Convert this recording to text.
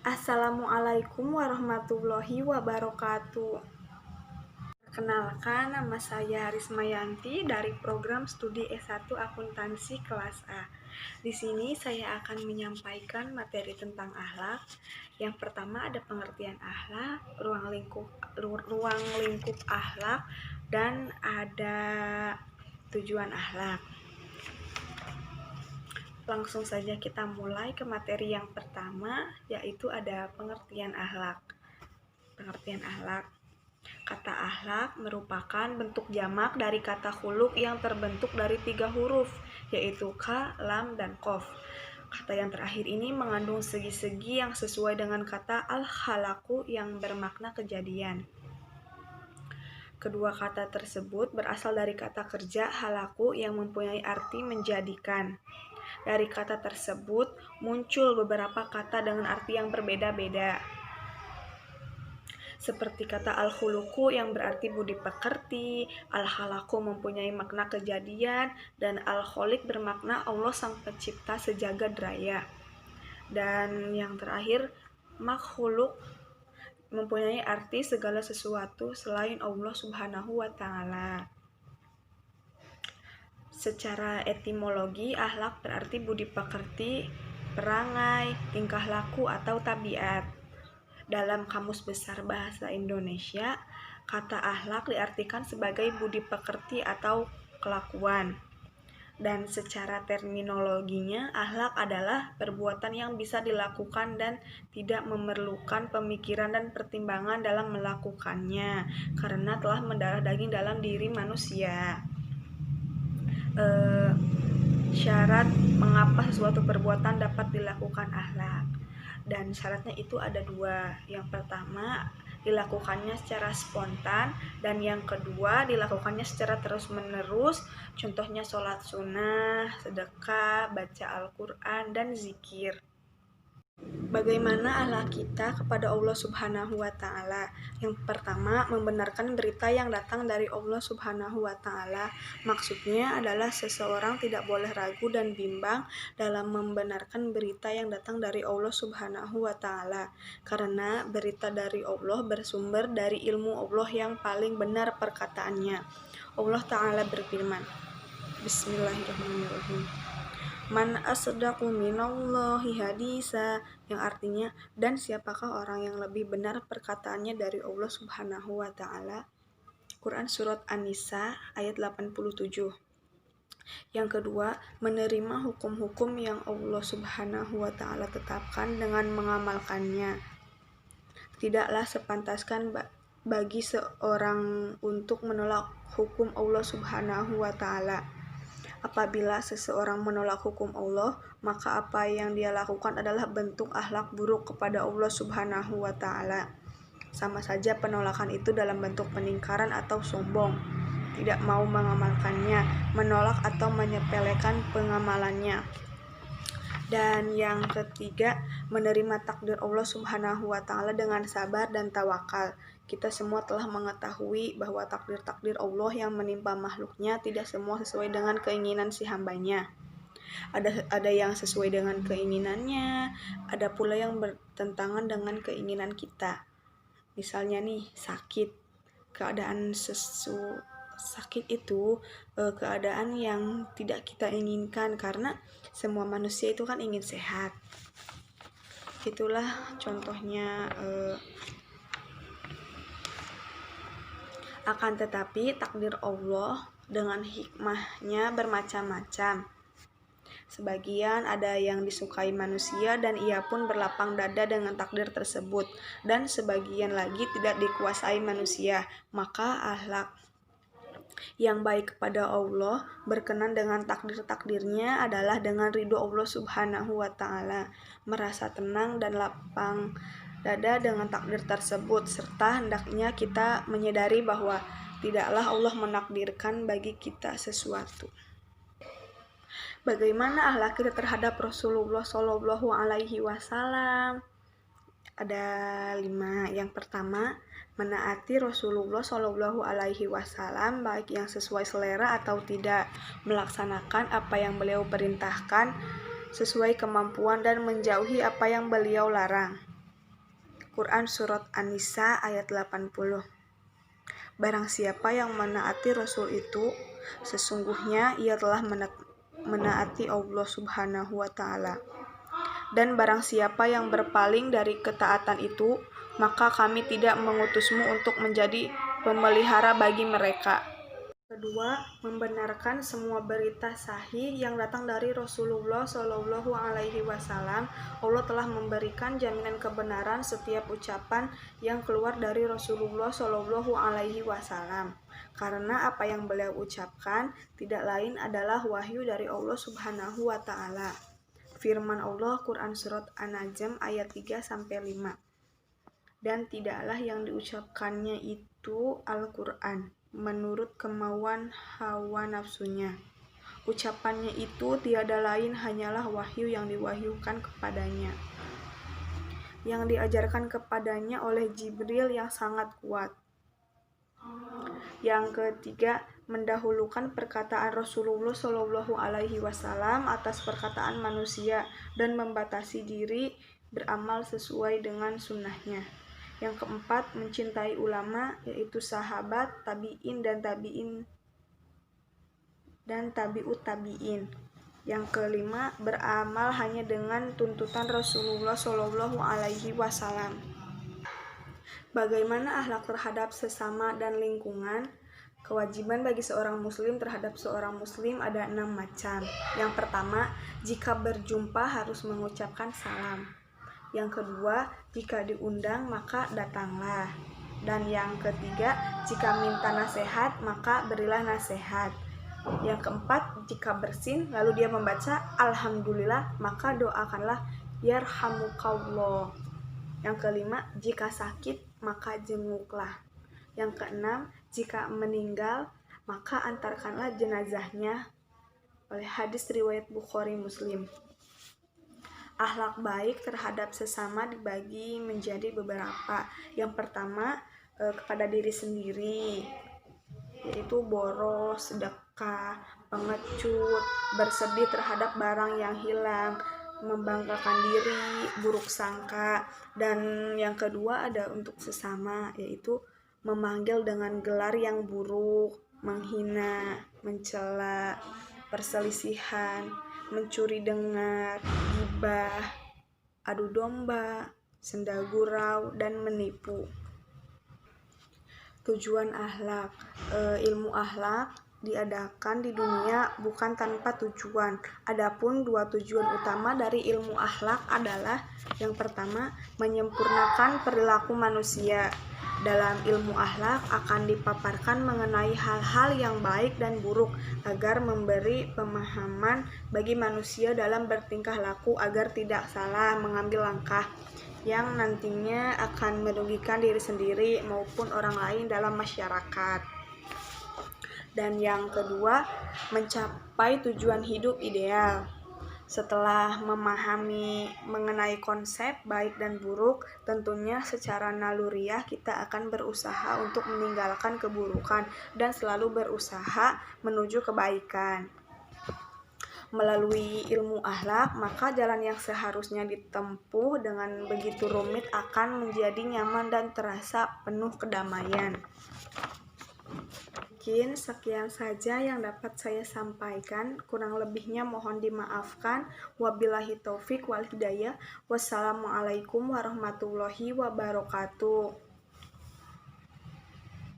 Assalamualaikum warahmatullahi wabarakatuh. Perkenalkan, nama saya Rismayanti dari program studi S1 Akuntansi kelas A. Di sini saya akan menyampaikan materi tentang akhlak. Yang pertama ada pengertian akhlak, ruang lingkup akhlak, dan ada tujuan akhlak. Langsung saja kita mulai ke materi yang pertama, yaitu ada pengertian akhlak. Pengertian akhlak. Kata akhlak merupakan bentuk jamak dari kata khuluq yang terbentuk dari 3 huruf, yaitu ka, lam, dan qof. Kata yang terakhir ini mengandung segi-segi yang sesuai dengan kata al-khalaqu yang bermakna kejadian. Kedua kata tersebut berasal dari kata kerja halaku yang mempunyai arti menjadikan. Dari kata tersebut muncul beberapa kata dengan arti yang berbeda-beda. Seperti kata al-khuluqu yang berarti budi pekerti, al-khalaqu mempunyai makna kejadian, dan al-khaliq bermakna Allah sang pencipta sejagat raya. Dan yang terakhir, makhluk mempunyai arti segala sesuatu selain Allah Subhanahu wa Ta'ala. Secara etimologi, akhlak berarti budi pekerti, perangai, tingkah laku, atau tabiat. Dalam Kamus Besar Bahasa Indonesia, kata akhlak diartikan sebagai budi pekerti atau kelakuan. Dan secara terminologinya, akhlak adalah perbuatan yang bisa dilakukan dan tidak memerlukan pemikiran dan pertimbangan dalam melakukannya, karena telah mendarah daging dalam diri manusia. Syarat mengapa sesuatu perbuatan dapat dilakukan akhlak. Dan syaratnya itu ada 2. Yang pertama, dilakukannya secara spontan, dan yang kedua, dilakukannya secara terus-menerus. Contohnya sholat sunnah, sedekah, baca Al-Quran, dan zikir. Bagaimana akhlak kita kepada Allah Subhanahu wa Ta'ala? Yang pertama, membenarkan berita yang datang dari Allah Subhanahu wa Ta'ala. Maksudnya adalah seseorang tidak boleh ragu dan bimbang dalam membenarkan berita yang datang dari Allah Subhanahu wa Ta'ala, karena berita dari Allah bersumber dari ilmu Allah yang paling benar perkataannya. Allah Ta'ala berfirman, Bismillahirrahmanirrahim, Man asdaqu minallahi hadisa, yang artinya, dan siapakah orang yang lebih benar perkataannya dari Allah Subhanahu wa Ta'ala. Quran Surat An-Nisa ayat 87. Yang kedua, menerima hukum-hukum yang Allah Subhanahu wa Ta'ala tetapkan dengan mengamalkannya. Tidaklah sepantaskan bagi seorang untuk menolak hukum Allah Subhanahu wa Ta'ala. Apabila seseorang menolak hukum Allah, maka apa yang dia lakukan adalah bentuk akhlak buruk kepada Allah Subhanahu wa Ta'ala. Sama saja penolakan itu dalam bentuk peningkaran atau sombong, tidak mau mengamalkannya, menolak atau menyepelekan pengamalannya. Dan yang ketiga, menerima takdir Allah Subhanahu wa Ta'ala dengan sabar dan tawakal. Kita semua telah mengetahui bahwa takdir-takdir Allah yang menimpa makhluknya tidak semua sesuai dengan keinginan si hambanya. Ada yang sesuai dengan keinginannya, ada pula yang bertentangan dengan keinginan kita. Misalnya nih, sakit. Keadaan sakit itu keadaan yang tidak kita inginkan, karena semua manusia itu kan ingin sehat. Itulah contohnya. Akan tetapi takdir Allah dengan hikmahnya bermacam-macam. Sebagian ada yang disukai manusia dan ia pun berlapang dada dengan takdir tersebut, dan sebagian lagi tidak dikuasai manusia. Maka akhlak yang baik kepada Allah berkenan dengan takdir-takdirnya adalah dengan ridho Allah Subhanahu wa Ta'ala, merasa tenang dan lapang dada dengan takdir tersebut, serta hendaknya kita menyadari bahwa tidaklah Allah menakdirkan bagi kita sesuatu. Bagaimana akhlak kita terhadap Rasulullah Shallallahu Alaihi Wasallam? Ada 5. Yang pertama, menaati Rasulullah Shallallahu Alaihi Wasallam baik yang sesuai selera atau tidak, melaksanakan apa yang beliau perintahkan sesuai kemampuan dan menjauhi apa yang beliau larang. Quran Surat An-Nisa ayat 80. Barang siapa yang menaati Rasul itu, sesungguhnya ia telah menaati Allah Subhanahu wa Ta'ala. Dan barang siapa yang berpaling dari ketaatan itu, maka kami tidak mengutusmu untuk menjadi pemelihara bagi mereka. Kedua, membenarkan semua berita sahih yang datang dari Rasulullah Shallallahu Alaihi Wasallam. Allah telah memberikan jaminan kebenaran setiap ucapan yang keluar dari Rasulullah Shallallahu Alaihi Wasallam. Karena apa yang beliau ucapkan tidak lain adalah wahyu dari Allah Subhanahu Wa Taala. Firman Allah Quran Surat An-Najm ayat 3-5. Dan tidaklah yang diucapkannya itu Al-Quran menurut kemauan hawa nafsunya. Ucapannya itu tiada lain hanyalah wahyu yang diwahyukan kepadanya, yang diajarkan kepadanya oleh Jibril yang sangat kuat. Yang ketiga, mendahulukan perkataan Rasulullah Shallallahu Alaihi Wasallam atas perkataan manusia dan membatasi diri beramal sesuai dengan sunnahnya. Yang keempat, mencintai ulama, yaitu sahabat, tabi'in dan tabi'ut tabi'in. Yang kelima, beramal hanya dengan tuntutan Rasulullah Shallallahu Alaihi Wasallam. Bagaimana akhlak terhadap sesama dan lingkungan? Kewajiban bagi seorang muslim terhadap seorang muslim ada 6 macam. Yang pertama, jika berjumpa harus mengucapkan salam. Yang kedua, jika diundang maka datanglah. Dan yang ketiga, jika minta nasihat maka berilah nasihat. Yang keempat, jika bersin lalu dia membaca Alhamdulillah maka doakanlah Yarhamukallah. Yang kelima, jika sakit maka jenguklah. Yang keenam, jika meninggal maka antarkanlah jenazahnya. Oleh hadis riwayat Bukhari Muslim. Akhlak baik terhadap sesama dibagi menjadi beberapa. Yang pertama, kepada diri sendiri, yaitu boros, sedekah, pengecut, bersedih terhadap barang yang hilang, membanggakan diri, buruk sangka. Dan yang kedua ada untuk sesama, yaitu memanggil dengan gelar yang buruk, menghina, mencela, perselisihan, mencuri dengar, gibah, adu domba, senda gurau, dan menipu. Tujuan akhlak, ilmu akhlak diadakan di dunia bukan tanpa tujuan. Adapun 2 tujuan utama dari ilmu akhlak adalah yang pertama, menyempurnakan perilaku manusia. Dalam ilmu akhlak akan dipaparkan mengenai hal-hal yang baik dan buruk agar memberi pemahaman bagi manusia dalam bertingkah laku agar tidak salah mengambil langkah yang nantinya akan merugikan diri sendiri maupun orang lain dalam masyarakat. Dan yang kedua, mencapai tujuan hidup ideal. Setelah memahami mengenai konsep baik dan buruk, tentunya secara naluriah kita akan berusaha untuk meninggalkan keburukan dan selalu berusaha menuju kebaikan. Melalui ilmu akhlak, maka jalan yang seharusnya ditempuh dengan begitu rumit akan menjadi nyaman dan terasa penuh kedamaian. Mungkin sekian saja yang dapat saya sampaikan, kurang lebihnya mohon dimaafkan. Wabillahi taufik wal hidayah. Wassalamualaikum warahmatullahi wabarakatuh.